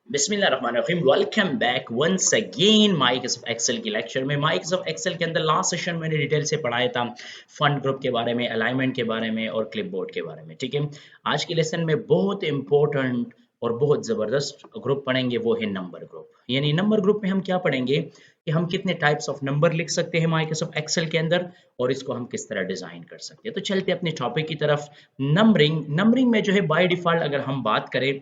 बिस्मिल्लाहिर्रहमानिर्रहीम। Welcome back once again Microsoft Excel की lecture में। माइक्रोसॉफ्ट एक्सेल के अंदर लास्ट सेशन मैंने डिटेल से पढ़ाया था फंड ग्रुप के बारे में, अलाइनमेंट के बारे में और क्लिपबोर्ड के बारे में। ठीक है, आज के लेसन में बहुत इंपॉर्टेंट और बहुत ज़बरदस्त ग्रुप पढ़ेंगे, वो है नंबर ग्रुप। यानी नंबर ग्रुप में हम क्या पढ़ेंगे कि हम कितने टाइप्स ऑफ नंबर लिख सकते हैं माइक्रोसॉफ्ट एक्सेल के अंदर और इसको हम किस तरह डिज़ाइन कर सकते हैं। तो चलते अपने टॉपिक की तरफ। नंबरिंग में जो है बाय डिफ़ॉल्ट अगर हम बात करें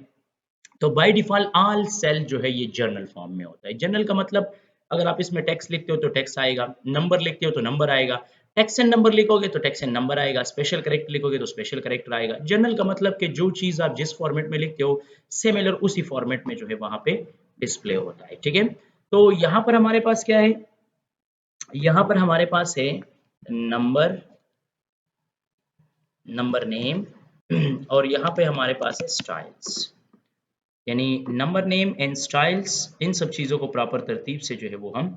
तो बाय डिफ़ॉल्ट ऑल सेल जो है ये जर्नल फॉर्म में होता है। जर्नल का मतलब अगर आप इसमें टेक्स्ट लिखते हो तो टेक्स्ट आएगा, नंबर लिखते हो तो नंबर आएगा, टेक्स्ट एंड नंबर लिखोगे तो टेक्स्ट एंड नंबर आएगा, स्पेशल कैरेक्टर लिखोगे तो स्पेशल कैरेक्टर आएगा। जर्नल का मतलब कि जो चीज़ आप जिस फॉर्मेट में लिखते हो सिमिलर उसी फॉर्मेट में जो है वहाँ पे डिस्प्ले होता है। ठीक है? तो यहाँ पर हमारे पास क्या है? यहाँ पर हमारे पास है नंबर, नंबर नेम और यहाँ पे हमारे पास है स्टाइल्स। यानी नंबर नेम एंड स्टाइल्स, इन सब चीज़ों को प्रॉपर तरतीब से जो है वो हम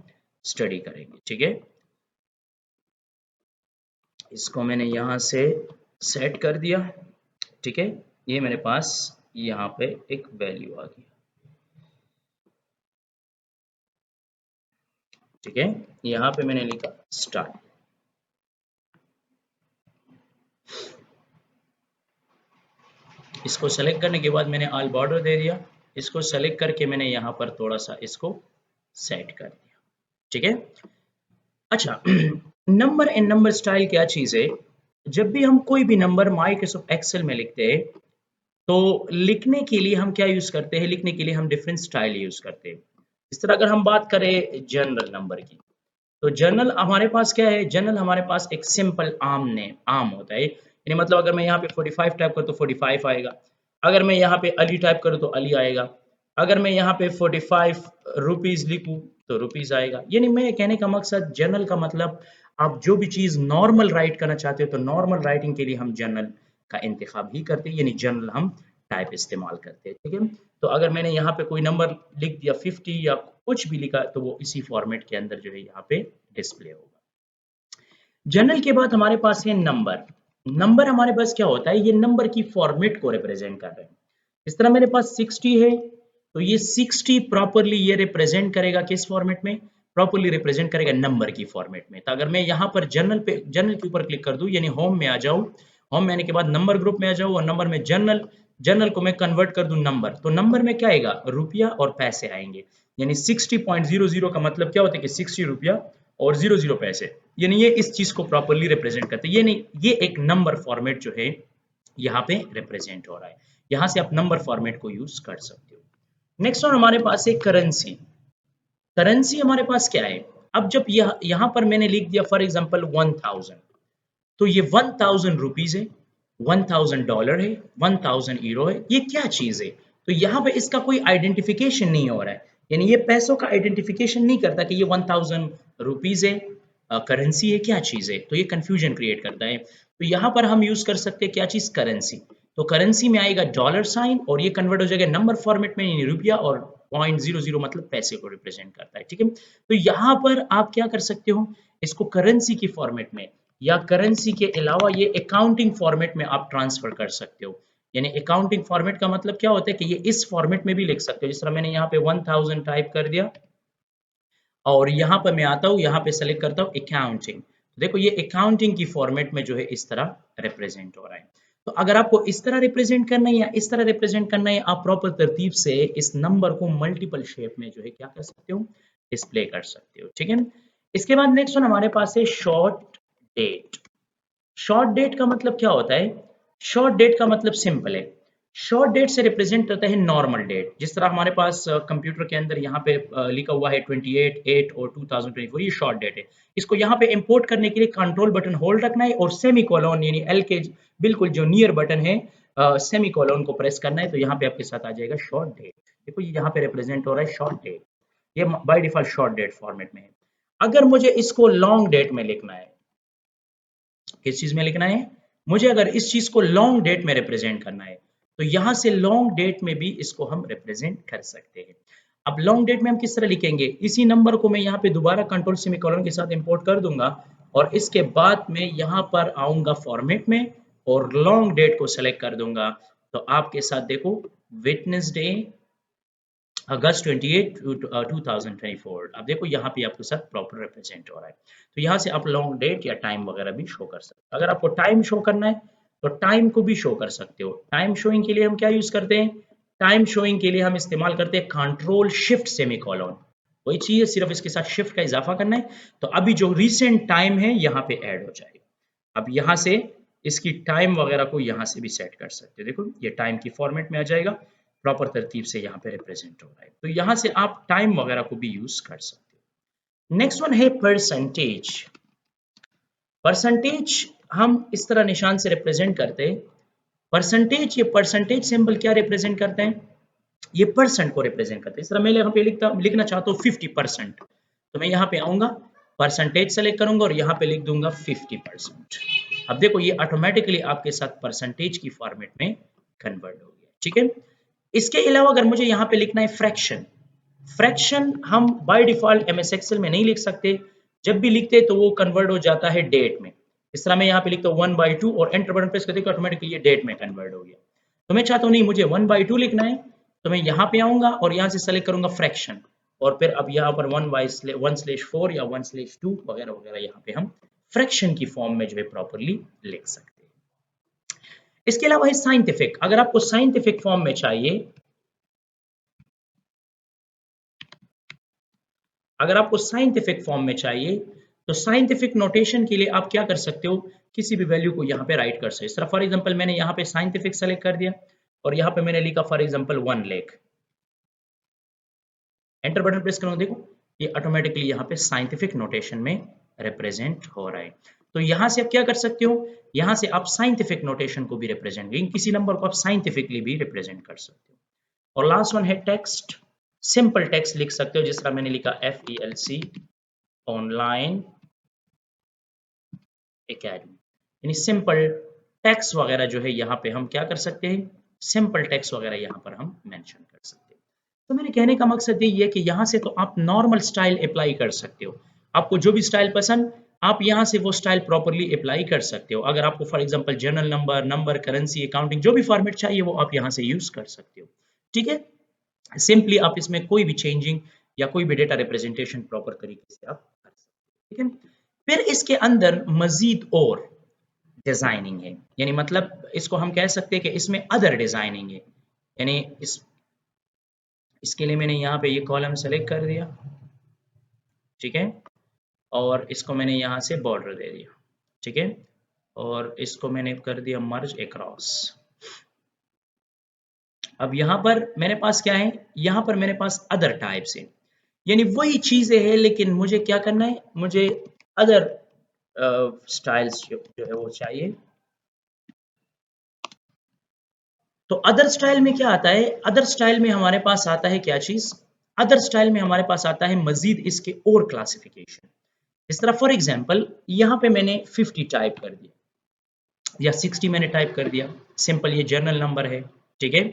स्टडी करेंगे। ठीक है, इसको मैंने यहाँ से सेट कर दिया। ठीक है, ये मेरे पास यहाँ पे एक वैल्यू आ गई। ठीक है, यहाँ पे मैंने लिखा स्टाइल। इसको सेलेक्ट करने के बाद मैंने ऑल बॉर्डर दे दिया। इसको सेलेक्ट करके मैंने यहाँ पर थोड़ा सा इसको सेट कर दिया। ठीक है, अच्छा नंबर एंड नंबर स्टाइल क्या चीज़ है? जब भी हम कोई भी नंबर माइक्रोसॉफ्ट एक्सेल में लिखते हैं तो लिखने के लिए हम क्या यूज़ करते हैं? लिखने के लिए हम डिफरेंट स्टाइल यूज़ करते हैं। इस तरह अगर हम बात करें जनरल नंबर की, तो जनरल हमारे पास क्या है? जनरल हमारे पास एक सिंपल आम होता है। यानी मतलब अगर मैं यहाँ पे 45 टाइप करूँ तो 45 आएगा। अगर मैं यहाँ पे अली टाइप करूँ तो अली आएगा। अगर मैं यहाँ पे 45 रुपीज़ लिखूँ तो रुपीज़ आएगा। यानी मैं कहने का मकसद जनरल का मतलब आप जो भी चीज़ नॉर्मल राइट करना चाहते हो तो नॉर्मल राइटिंग के लिए हम जनरल का इंतखाब ही करते हैं, यानी जनरल हम टाइप इस्तेमाल करते हैं। ठीक है, तो अगर मैंने यहाँ पे कोई नंबर लिख दिया 50 या कुछ भी लिखा तो वो इसी फॉर्मेट के अंदर जो है यहाँ पे डिस्प्ले होगा। जनरल के बाद हमारे पास है नंबर। नंबर हमारे पास क्या होता है? ये नंबर की फॉर्मेट को रिप्रेजेंट कर रहे हैं। इस तरह मेरे पास 60 है तो ये 60 प्रॉपरली ये रिप्रेजेंट करेगा किस फॉर्मेट में? प्रॉपरली रिप्रेजेंट करेगा नंबर की फॉर्मेट में। तो अगर मैं यहाँ पर जनरल के ऊपर क्लिक कर दूं, यानी होम में आ जाऊं, होम में आने के बाद नंबर ग्रुप में आ जाऊं और नंबर में जनरल, जनरल को मैं कन्वर्ट कर दूं नंबर, तो नंबर में क्या आएगा? रुपया और पैसे आएंगे। यानी 60.00 का मतलब क्या होता है कि 60 रुपया और 00 पैसे। यानी ये इस चीज को प्रॉपरली रिप्रेजेंट करते हैं। ये नहीं, ये एक नंबर फॉर्मेट जो है यहाँ पे रिप्रेजेंट हो रहा है। यहाँ से आप नंबर फॉर्मेट को यूज कर सकते हो। नेक्स्ट वन हमारे पास है करेंसी। करेंसी हमारे पास क्या है? अब जब यहाँ पर मैंने लिख दिया फॉर एग्जांपल 1000, तो ये 1000 रुपीज है, $1000 है, 1000 यूरो है। ये क्या चीज है? तो यहाँ पे इसका कोई आइडेंटिफिकेशन नहीं हो रहा है। यानी ये पैसों का आइडेंटिफिकेशन नहीं करता कि ये 1000 रुपीज है, करेंसी है, क्या चीज है। तो ये कंफ्यूजन क्रिएट करता है। तो यहाँ पर हम यूज कर सकते हैं क्या चीज? करेंसी। तो करेंसी में आएगा डॉलर साइन और ये कन्वर्ट हो जाएगा नंबर फॉर्मेट में, यानी रुपया, और 0.00 मतलब पैसे को रिप्रेजेंट करता है। ठीक है, तो यहाँ पर आप क्या कर सकते हो? इसको करेंसी की फॉर्मेट में या करेंसी के अलावा ये अकाउंटिंग फॉर्मेट में आप ट्रांसफर कर सकते हो। यानी अकाउंटिंग फॉर्मेट का मतलब क्या होता है कि ये इस फॉर्मेट में भी लिख सकते हो। जिस तरह मैंने यहाँ पे 1000 टाइप कर दिया और यहाँ पर मैं आता हूँ, यहाँ पे सेलेक्ट करता हूँ अकाउंटिंग। देखो ये अकाउंटिंग की फॉर्मेट में जो है इस तरह रिप्रेजेंट हो रहा है। तो अगर आपको इस तरह रिप्रेजेंट करना है या इस तरह रिप्रेजेंट करना है, आप प्रॉपर तरतीब से इस नंबर को मल्टीपल शेप में जो है क्या कर सकते हो? डिस्प्ले कर सकते हो। ठीक है, इसके बाद नेक्स्ट वन हमारे पास है शॉर्ट डेट। शॉर्ट डेट का मतलब क्या होता है? शॉर्ट डेट का मतलब सिंपल है। शॉर्ट डेट से रिप्रेजेंट होता है नॉर्मल डेट। जिस तरह हमारे पास कंप्यूटर के अंदर यहाँ पे लिखा हुआ है 28/8 और 2024, ये शॉर्ट डेट है। इसको यहाँ पे इंपोर्ट करने के लिए कंट्रोल बटन होल्ड रखना है और सेमी कॉलन यानी एल के बिल्कुल जो नियर बटन है, सेमी कॉलन को प्रेस करना है, तो यहाँ पे आपके साथ आ जाएगा शॉर्ट डेट। देखो ये यहाँ पे रिप्रेजेंट हो रहा है शॉर्ट डेट। ये by default short date format में है। अगर मुझे इसको लॉन्ग डेट में लिखना है, किस चीज में लिखना है? मुझे अगर इस चीज को लॉन्ग डेट में रिप्रेजेंट करना है तो यहां से लॉन्ग डेट में भी इसको हम रिप्रेजेंट कर सकते हैं। अब लॉन्ग डेट में हम किस तरह लिखेंगे? इसी नंबर को मैं यहाँ पे दोबारा कंट्रोल सेमीकोलन के साथ इंपोर्ट कर दूंगा और इसके बाद में यहाँ पर आऊंगा फॉर्मेट में और लॉन्ग डेट को सेलेक्ट कर दूंगा। तो आपके साथ देखो, वेडनेसडे अगस्त 28 2024। अब देखो यहाँ पे आपके साथ प्रॉपर रिप्रेजेंट हो रहा है, तो यहाँ से आप लॉन्ग डेट या टाइम वगैरह भी शो कर सकते हो। अगर आपको टाइम शो करना है तो टाइम को भी शो कर सकते हो। टाइम शोइंग के लिए हम क्या यूज करते हैं? टाइम शोइंग के लिए हम इस्तेमाल करते हैं कंट्रोल शिफ्ट सेमीकोलन। वही चीज है, सिर्फ इसके साथ शिफ्ट का इजाफा करना है, तो अभी जो रिसेंट टाइम है यहाँ पे ऐड हो जाएगा। अब यहाँ से इसकी टाइम वगैरह को यहाँ से भी सेट कर सकते हो। देखो ये टाइम की फॉर्मेट में आ जाएगा, प्रॉपर तरतीब से यहाँ पे रिप्रेजेंट हो रहा है, तो यहाँ से आप टाइम वगैरह को भी यूज कर सकते हो। नेक्स्ट वन है परसेंटेज। परसेंटेज हम इस तरह निशान से रिप्रेजेंट करते हैं। परसेंटेज, ये परसेंटेज सिंबल क्या रिप्रेजेंट करते हैं? ये परसेंट को रिप्रेजेंट करते हैं। इस तरह मैं यहाँ पे लिखना चाहता हूँ 50%, तो मैं यहाँ पे आऊंगा, परसेंटेज सेलेक्ट करूंगा और यहाँ पे लिख दूंगा 50%। अब देखो ये ऑटोमेटिकली आपके साथ परसेंटेज की फॉर्मेट में कन्वर्ट हो गया, ठीक है। इसके अलावा अगर मुझे यहाँ पे लिखना है फ्रैक्शन, फ्रैक्शन हम बाय डिफॉल्ट एमएस एक्सेल में नहीं लिख सकते, जब भी लिखते तो वो कन्वर्ट हो जाता है डेट में। इस तरह मैं यहाँ पे लिखता हूँ 1/2 और एंटर बटन प्रेस करते ऑटोमेटिकली ये डेट में कन्वर्ट हो गया। तो मैं चाहता हूँ नहीं, मुझे 1/2 लिखना है, तो मैं यहाँ पे आऊंगा और यहाँ से सेलेक्ट करूंगा फ्रैक्शन, और फिर अब यहाँ पर 1/4 या 1/2 वगैरह वगैरह यहाँ पे हम फ्रैक्शन की फॉर्म में जो है प्रॉपरली लिख सकते हैं। इसके अलावा है साइंटिफिक। अगर आपको साइंटिफिक फॉर्म में चाहिए, अगर आपको साइंटिफिक फॉर्म में चाहिए तो साइंटिफिक नोटेशन के लिए आप क्या कर सकते हो, किसी भी वैल्यू को यहाँ पे राइट कर सकते हो। इस तरह फॉर एग्जांपल मैंने यहाँ पे साइंटिफिक सेलेक्ट कर दिया और यहाँ पे मैंने लिखा for example 1 lakh, enter button press करूंगा, देखो ये ऑटोमेटिकली यहाँ पे साइंटिफिक नोटेशन में रिप्रेजेंट हो रहा है। तो यहाँ से आप क्या कर सकते हो, यहाँ से आप साइंटिफिक नोटेशन को भी रिप्रेजेंट, किसी नंबर को आप साइंटिफिकली भी रिप्रेजेंट कर सकते हो। और लास्ट वन है टेक्स्ट। सिंपल टेक्स्ट लिख सकते हो, जिस तरह मैंने लिखा FELC ऑनलाइन एकेडमी, यानी सिंपल टेक्स्ट वगैरह जो है यहाँ पे हम क्या कर सकते हैं, सिंपल टेक्स्ट वगैरह यहाँ पर हम मेंशन कर सकते हैं। तो मेरे कहने का मकसद ये है कि यहाँ से तो आप नॉर्मल स्टाइल अप्लाई कर सकते हो, आपको जो भी स्टाइल पसंद आप यहाँ से वो स्टाइल प्रॉपरली अप्लाई कर सकते हो। अगर आपको for example general number, number, currency, accounting जो भी फॉर्मेट चाहिए वो आप यहाँ से यूज कर सकते हो, ठीक है। सिंपली आप इसमें कोई भी चेंजिंग या कोई भी डेटा रिप्रेजेंटेशन प्रॉपर तरीके से आप कर सकते हो, ठीक है। फिर इसके अंदर मजीद और डिजाइनिंग है, यानी मतलब इसको हम कह सकते हैं कि इसमें अदर डिजाइनिंग है, यानी इसके लिए मैंने यहाँ पे ये कॉलम सेलेक्ट कर दिया, ठीक है, और इसको मैंने यहाँ से बॉर्डर दे दिया, ठीक है, और इसको मैंने कर दिया मर्ज अक्रॉस। अब यहाँ पर मेरे पास क्या है, यहाँ पर मेरे पास अदर टाइप्स है, यानी वही चीजें हैं लेकिन मुझे क्या करना है, मुझे अदर स्टाइल्स जो है वो चाहिए। तो अदर स्टाइल में क्या आता है, अदर स्टाइल में हमारे पास आता है क्या चीज, अदर स्टाइल में हमारे पास आता है मजीद इसके और क्लासिफिकेशन। इस तरह फॉर एग्जांपल यहाँ पे मैंने 50 टाइप कर दिया या 60 मैंने टाइप कर दिया, सिंपल ये जर्नल नंबर है, ठीक है,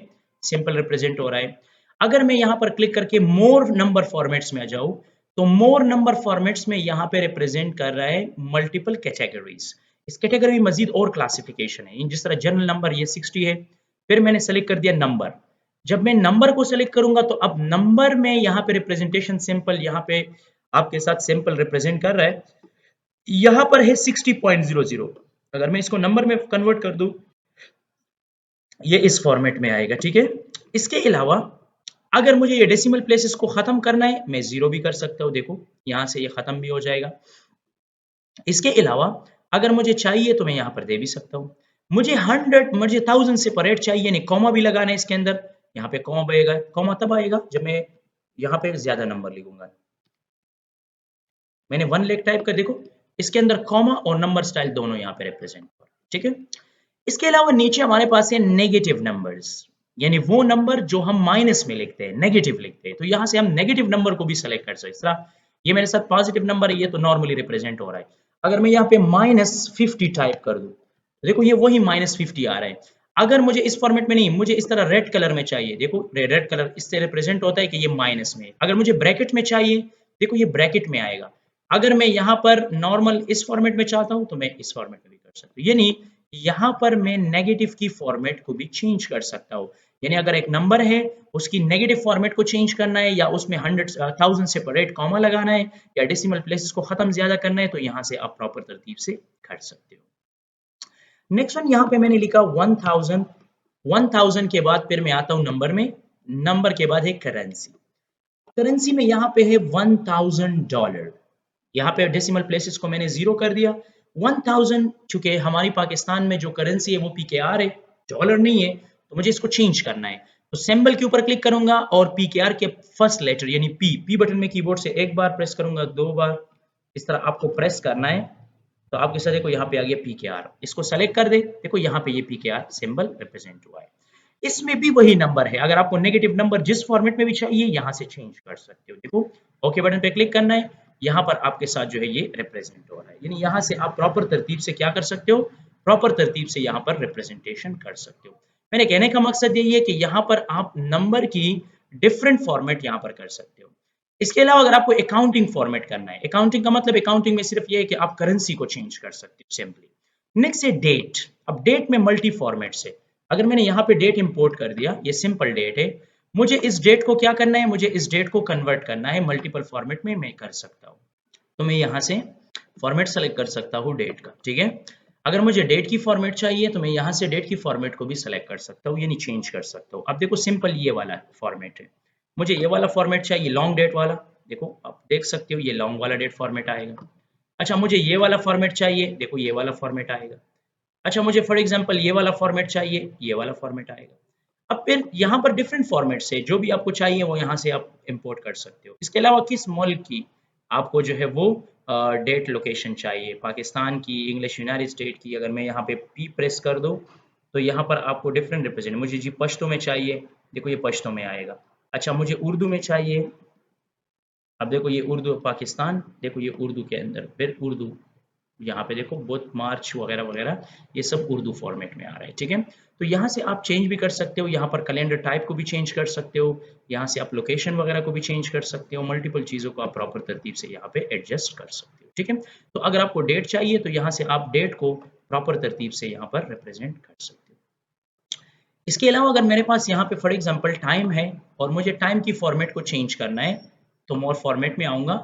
सिंपल रिप्रेजेंट हो रहा है। अगर मैं यहाँ पर क्लिक करके मोर नंबर फॉर्मेट्स में आ जाऊं तो मोर नंबर फॉर्मेट्स में यहाँ पे रिप्रेजेंट कर रहा है मल्टीपल कैटेगरीज। इस कैटेगरी में मजीद और क्लासिफिकेशन है, जिस तरह जनरल नंबर ये 60 है, फिर मैंने सेलेक्ट कर दिया नंबर। जब मैं नंबर को सेलेक्ट करूंगा तो अब नंबर में यहाँ पे रिप्रेजेंटेशन सिंपल यहाँ पे आपके साथ सिंपल रिप्रेजेंट कर रहा है, यहाँ पर है 60.00। अगर मैं इसको नंबर में कन्वर्ट कर दूं ये इस फॉर्मेट में आएगा, ठीक है। इसके अलावा अगर मुझे ये डेसिमल प्लेसेस को खत्म करना है मैं जीरो भी कर सकता हूँ, देखो यहाँ से ये खत्म भी हो जाएगा। इसके अलावा अगर मुझे चाहिए तो मैं यहाँ पर दे भी सकता हूँ, मुझे 100 मुझे 1000 से परेड चाहिए, नहीं कॉमा भी लगाना है इसके अंदर, यहाँ पे कॉमा आएगा, कॉमा तब आएगा जब मैं यहाँ पे ज्यादा नंबर लिखूंगा। मैंने 1 लाख टाइप कर, देखो इसके अंदर कॉमा और नंबर स्टाइल दोनों यहाँ पे रिप्रेजेंट हो, ठीक है। इसके अलावा नीचे हमारे पास है नेगेटिव नंबर्स, यानी वो नंबर जो हम माइनस में लिखते हैं, नेगेटिव लिखते हैं, तो यहाँ से हम नेगेटिव नंबर को भी सेलेक्ट कर सकते हैं। इस तरह ये मेरे साथ पॉजिटिव नंबर है, ये तो नॉर्मली रिप्रेजेंट हो रहा है। अगर मैं यहाँ पे -50 टाइप कर दूं देखो ये वही -50 आ रहा है। अगर मुझे इस फॉर्मेट में नहीं, मुझे इस तरह रेड कलर में चाहिए, देखो रेड कलर इससे रिप्रेजेंट होता है कि ये माइनस में। अगर मुझे ब्रैकेट में चाहिए देखो ये ब्रैकेट में आएगा। अगर मैं यहाँ पर नॉर्मल इस फॉर्मेट में चाहता हूँ तो मैं इस फॉर्मेट में भी कर सकता हूँ, यानी यहाँ पर मैं नेगेटिव की फॉर्मेट को भी चेंज कर सकता हूँ। यानी अगर एक नंबर है उसकी नेगेटिव फॉर्मेट को चेंज करना है या उसमें 100,000 सेपरेट कॉमा लगाना है या डेसिमल प्लेसेस को खत्म ज्यादा करना है तो यहाँ से आप प्रॉपर तरतीब से कर सकते हो। नेक्स्ट वन यहाँ पे मैंने लिखा 1000। 1000 के बाद फिर मैं आता हूँ नंबर में, नंबर के बाद है करेंसी। करेंसी में यहाँ पे है $1000। यहाँ पे डेसिमल प्लेसेस को मैंने जीरो कर दिया। 1000 चूंकि हमारी पाकिस्तान में जो करेंसी है वो पीकेआर है, डॉलर नहीं है, तो मुझे इसको चेंज करना है। तो सिंबल के ऊपर क्लिक करूंगा और पीकेआर के फर्स्ट लेटर यानी पी बटन में कीबोर्ड से एक बार प्रेस करूंगा, 2 बार इस तरह आपको प्रेस करना है। तो आपके साथ देखो यहाँ पे आ गया पीकेआर, इसको सेलेक्ट कर दे, देखो यहाँ पे ये पीकेआर सिंबल रिप्रेजेंट हुआ है। इसमें भी वही नंबर है, अगर आपको नेगेटिव नंबर जिस फॉर्मेट में भी चाहिए यहाँ से चेंज कर सकते हो। देखो ओके बटन पे क्लिक करना है, यहाँ पर आपके साथ जो है ये रिप्रेजेंट हो रहा है, यानी यहाँ से आप प्रॉपर तरतीब से क्या कर सकते हो, प्रॉपर तरतीब से यहाँ पर रिप्रेजेंटेशन कर सकते हो। मैंने कहने का मकसद यही है कि यहाँ पर आप नंबर की डिफरेंट फॉर्मेट यहाँ पर कर सकते हो। इसके अलावा अगर आपको अकाउंटिंग फॉर्मेट करना है, अकाउंटिंग का मतलब अकाउंटिंग में सिर्फ ये है कि आप करेंसी को चेंज कर सकते हो सिंपली। नेक्स्ट है डेट। अब डेट में मल्टी फॉर्मेट से, अगर मैंने यहाँ पे डेट इंपोर्ट कर दिया, ये सिंपल डेट है, मुझे इस डेट को क्या करना है, मुझे इस डेट को कन्वर्ट करना है मल्टीपल फॉर्मेट में, मैं कर सकता हूँ। तो मैं यहाँ से फॉर्मेट सेलेक्ट कर सकता हूँ डेट का, ठीक है। अगर मुझे डेट की फॉर्मेट चाहिए तो मैं यहाँ से डेट की फॉर्मेट को भी सेलेक्ट कर सकता हूँ, यानी चेंज कर सकता हूँ। अब देखो सिंपल ये वाला फॉर्मेट है, मुझे ये वाला फॉर्मेट चाहिए लॉन्ग डेट वाला, देखो आप देख सकते हो ये लॉन्ग वाला डेट फॉर्मेट आएगा। अच्छा मुझे ये वाला फॉर्मेट चाहिए, देखो ये वाला फॉर्मेट आएगा। अच्छा मुझे फॉर एग्जांपल ये वाला फॉर्मेट चाहिए, ये वाला फॉर्मेट आएगा। अब फिर यहाँ पर डिफरेंट फॉर्मेट से जो भी आपको चाहिए वो यहाँ से आप इंपोर्ट कर सकते हो। इसके अलावा किस मुल्क की आपको जो है वो डेट लोकेशन चाहिए, पाकिस्तान की, इंग्लिश यूनाइटेड स्टेट की, अगर मैं यहाँ पे पी प्रेस कर दूँ तो यहाँ पर आपको डिफरेंट रिप्रेजेंट, मुझे जी पश्तो में चाहिए, देखो ये पश्तो में आएगा। अच्छा मुझे उर्दू में चाहिए, अब देखो ये उर्दू पाकिस्तान, देखो ये उर्दू के अंदर फिर उर्दू, यहाँ पे देखो बुध मार्च वगैरह वगैरह ये सब उर्दू फॉर्मेट में आ रहा है, ठीक है। तो यहाँ से आप चेंज भी कर सकते हो, यहाँ पर कैलेंडर टाइप को भी चेंज कर सकते हो, यहाँ से आप लोकेशन वगैरह को भी चेंज कर सकते हो, मल्टीपल चीज़ों को आप प्रॉपर तरतीब से यहाँ पे एडजस्ट कर सकते हो, ठीक है। तो अगर आपको डेट चाहिए तो यहाँ से आप डेट को प्रॉपर तरतीब से यहाँ पर रिप्रेजेंट कर सकते हो। इसके अलावा अगर मेरे पास यहाँ पे फॉर एग्जांपल टाइम है और मुझे टाइम की फॉर्मेट को चेंज करना है तो मोर फॉर्मेट में आऊँगा,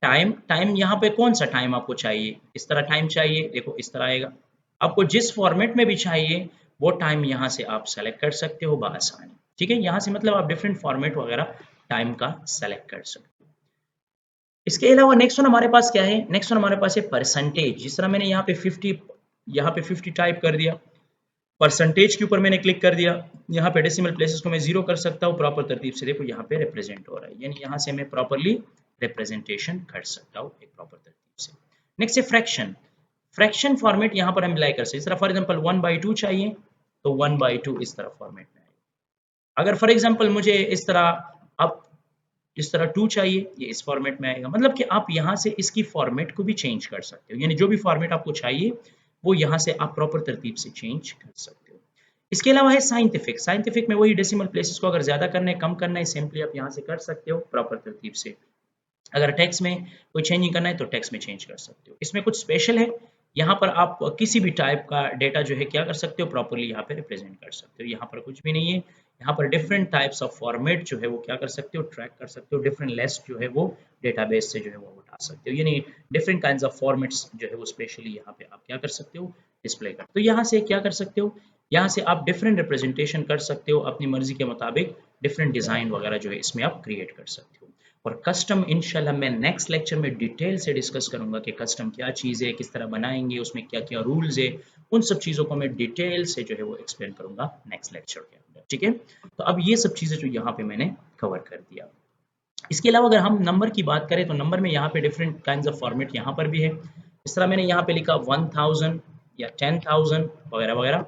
टाइम, टाइम यहाँ पे कौन सा टाइम आपको चाहिए, इस तरह टाइम चाहिए, देखो इस तरह आएगा। आपको जिस फॉर्मेट में भी चाहिए वो टाइम यहाँ से आप सेलेक्ट कर सकते हो बआसानी, ठीक है। यहाँ से मतलब आप डिफरेंट फॉर्मेट वगैरह टाइम का सेलेक्ट कर सकते हो। इसके अलावा नेक्स्ट वन हमारे पास क्या है, नेक्स्ट वन हमारे पास है परसेंटेज। जिस तरह मैंने यहाँ पे 50, यहाँ पे 50 टाइप कर दिया, परसेंटेज के ऊपर मैंने क्लिक कर दिया, यहाँ पे डेसिमल प्लेसेस को मैं जीरो कर सकता हूँ प्रॉपर तरतीब से, देखो यहाँ पे रिप्रेजेंट हो रहा है, यानी यहाँ से मैं प्रॉपरली रिप्रेजेंटेशन कर सकता हूँ एक प्रॉपर तरतीब से। नेक्स्ट है फ्रैक्शन। फ्रैक्शन फॉर्मेट यहाँ पर हम अप्लाई कर सकते हैं, इस तरह फॉर एग्जांपल 1/2 चाहिए तो 1/2 इस तरह फॉर्मेट में आएगा। अगर फॉर एग्जांपल मुझे इस तरह अब इस तरह 2 चाहिए, ये इस फॉर्मेट में आएगा। मतलब कि आप यहाँ से इसकी फॉर्मेट को भी चेंज कर सकते हो, यानी जो भी फॉर्मेट आपको चाहिए वो यहाँ से आप प्रॉपर तरतीब से चेंज कर सकते हो। इसके अलावा है साइंटिफिक। साइंटिफिक में वही डेसिमल प्लेसेस को अगर ज़्यादा करना है, कम करना है, सिंपली आप यहाँ से कर सकते हो प्रॉपर तरतीब से। अगर टेक्स्ट में कोई चेंजिंग करना है तो टेक्स्ट में चेंज कर सकते हो। इसमें कुछ स्पेशल है, यहाँ पर आप किसी भी टाइप का डेटा जो है क्या कर सकते हो, प्रॉपरली यहाँ पे रिप्रेजेंट कर सकते हो। यहाँ पर कुछ भी नहीं है, यहाँ पर डिफरेंट टाइप्स ऑफ फॉर्मेट जो है वो क्या कर सकते हो, ट्रैक कर सकते हो, डिफरेंट लिस्ट जो है वो डेटाबेस से जो है वो उठा सकते हो, यानी डिफरेंट काइंड्स ऑफ फॉर्मेट्स जो है वो स्पेशली यहाँ पे आप क्या कर सकते हो, डिस्प्ले कर। तो यहाँ से क्या कर सकते हो, यहाँ से आप डिफरेंट रिप्रेजेंटेशन कर सकते हो अपनी मर्जी के मुताबिक, डिफरेंट डिज़ाइन वगैरह जो है इसमें आप क्रिएट कर सकते हो। और कस्टम इंशाल्लाह मैं नेक्स्ट लेक्चर में डिटेल से डिस्कस करूंगा कि कस्टम क्या चीज़ है, किस तरह बनाएंगे, उसमें क्या क्या रूल्स है, उन सब चीज़ों को मैं डिटेल से जो है वो एक्सप्लेन करूंगा नेक्स्ट लेक्चर के अंदर, ठीक है। तो अब ये सब चीज़ें जो यहाँ पे मैंने कवर कर दिया। इसके अलावा अगर हम नंबर की बात करें तो नंबर में यहाँ पे डिफरेंट काइंड्स ऑफ फॉर्मेट यहाँ पर भी है। इस तरह मैंने यहाँ पे लिखा 1000 या 10,000 वगैरह वगैरह,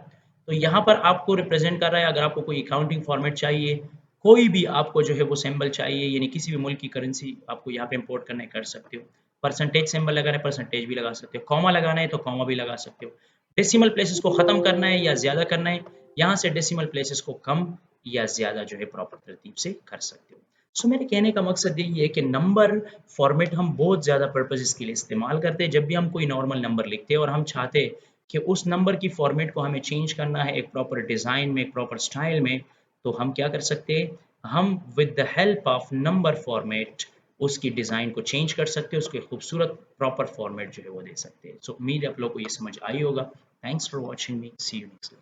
तो यहाँ पर आपको रिप्रेजेंट कर रहा है। अगर आपको कोई अकाउंटिंग फॉर्मेट चाहिए, कोई भी आपको जो है वो सिंबल चाहिए, यानी किसी भी मुल्क की करेंसी आपको यहाँ पे इंपोर्ट करना है, कर सकते हो। परसेंटेज सिंबल लगाना है, परसेंटेज भी लगा सकते हो, कॉमा लगाना है तो कॉमा भी लगा सकते हो। डेसिमल प्लेसेस को खत्म करना है या ज्यादा करना है, यहाँ से डेसिमल प्लेसेस को कम या ज्यादा जो है प्रॉपर तरतीब से कर सकते हो। सो मेरे कहने का मकसद यही है कि नंबर फॉर्मेट हम बहुत ज़्यादा पर्पजेस के लिए इस्तेमाल करते हैं। जब भी हम कोई नॉर्मल नंबर लिखते हैं और हम चाहते हैं कि उस नंबर की फॉर्मेट को हमें चेंज करना है एक प्रॉपर डिज़ाइन में, एक प्रॉपर स्टाइल में, तो हम क्या कर सकते हैं, हम with the help of number format उसकी डिज़ाइन को चेंज कर सकते हैं, उसके खूबसूरत प्रॉपर फॉर्मेट जो है वो दे सकते हैं। सो उम्मीद है आप लोग को ये समझ आई होगा। Thanks for watching me, see you next.